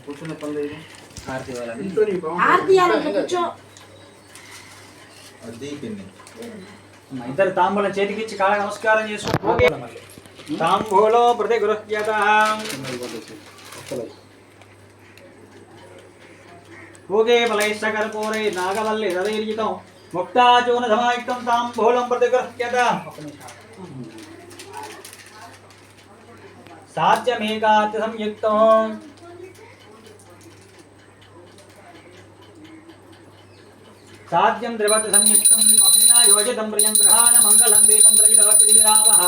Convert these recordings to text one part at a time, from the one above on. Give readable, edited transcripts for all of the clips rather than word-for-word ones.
కూర్చున్న పని లేదు. ఇద్దరు తాంబూలం చేతికిచ్చి కాళ్ళ నమస్కారం చేసుకో. తాంబూలో ప్రతిగృహ్యత భోగే ఫలైశ్చ కర్పూరై నాగవల్లి రవైర్జితం ముక్తాచూర్ణ సమాయుక్తం తాంబూలం ప్రతిగృహ్యత. సాధ్యమేకార్త సంయుక్తం సాధ్యం ద్రవత సంయుక్తం అగ్నినా యోజితం ప్రియం గ్రహాణ మంగళం దీపం త్రైలోక్యదీరాపః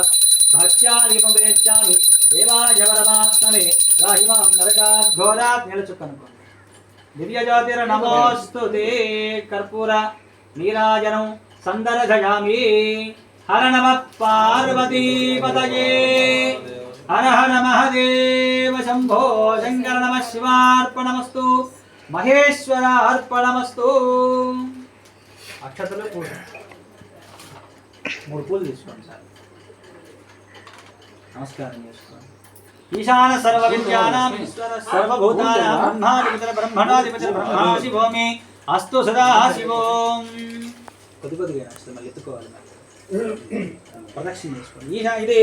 భక్త్యా దీపం ప్రయచ్చామి దేవాయ పరమాత్మనే రాహిమాం నరకాత్ ఘోరాత్. నిలచుకనుకోండి. దివ్యజ్యోతిర్ నమోస్తుతే. కర్పూర నీరాజనం సందర్శయామి. హర నమః పార్వతీపతయే. హర హర మహదేవ శంభో శంకర. నమః శివార్పణమస్తు. మహేశ్వర అర్పణమస్తు. అక్షతలు పూజ 3 పూలు తీసుకోండి సార్. నమస్కారం చేసుకోండి. ఈశాన సర్వ విద్యానాం ఈశ్వర సర్వభూతానాం బ్రహ్మాధిపతిర్ బ్రహ్మణాధిపతిర్ బ్రహ్మా శివో మే అస్తు సదా శివోం. కొద్దిగా మళ్ళీ ఎత్తుకోవాలి. ప్రదక్షిణ చేసుకోండి. ఈశా ఇది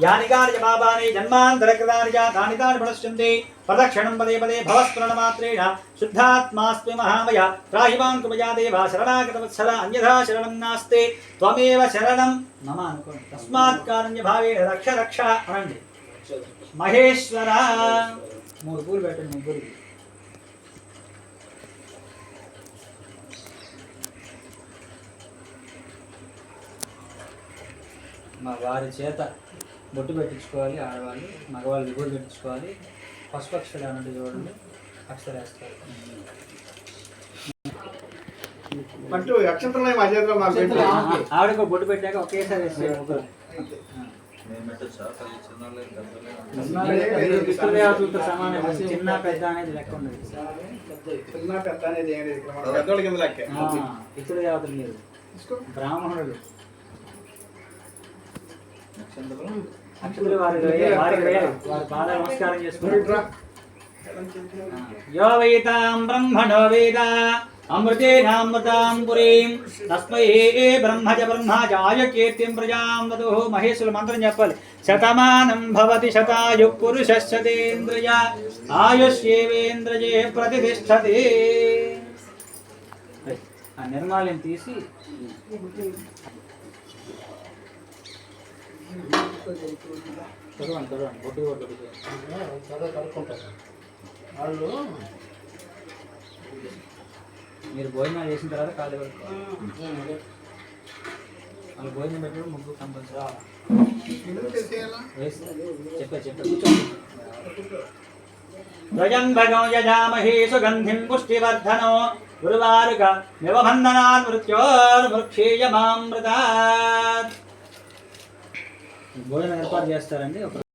యాని కార్యమాపాని జన్మాంతరకృతాని తాని తాని ఫలశ్యంతే. ప్రదక్షిణం పదే పదే భవస్మరణమాత్రేణ శుద్ధాత్మాస్మి మహామయ. త్రాహిమాం కృపయా దేవ శరణాగతవత్సల. అన్యథా శరణం నాస్తే త్వమేవ శరణం మమ అనుకోండి. తస్మాత్ కారుణ్య భావేన రక్ష రక్ష అనండి. మహేశ్వర 3 పూలు పెట్టండి ముగ్గురికి. మా వారి చేత బొట్టు పెట్టించుకోవాలి. ఆడవాళ్ళు మగవాళ్ళు విభూలు పెట్టించుకోవాలి. పసుపు అక్షరాలు అన్నట్టు చూడండి. అక్షరాస్తారు. ఆవిడకు బొట్టు పెట్టాక ఒకేసారి వేస్తే సమానం. చిన్న పెద్ద అనేది లెక్క ఉండదు. పితృ దేవతలు మీరు బ్రాహ్మణుడు. అక్షతులు వారి పాద నమస్కారం చేసుకుంటారు. యో వేదాం బ్రహ్మణో వేద అమృతేనామృతాం పురీం తస్మై బ్రహ్మజ బ్రహ్మజాయ కీర్తిం ప్రజాం వదుః. మహేశ్వరుల మంత్రం చెప్పాలి. శతమానం భవతి శతాయు పురుషశ్చతేంద్రియ ఆయుష్యేవేంద్రియే ప్రతిష్టతి. ఆ నిర్మాల్యం తీసి మీరు భోజనం చేసిన తర్వాత కాళ్ళు పెట్టుకోవాలి. వాళ్ళు భోజనం పెట్టడం ముగ్గు కంపల్సరీ. ధ్వజం భగం యజామహే సుగంధిం పుష్టివర్ధనో గురువారుక నివబంధనాన్ మృత్యోర్మృక్షేయమామృతాత్. భోజనం ఏర్పాటు చేస్తారండి.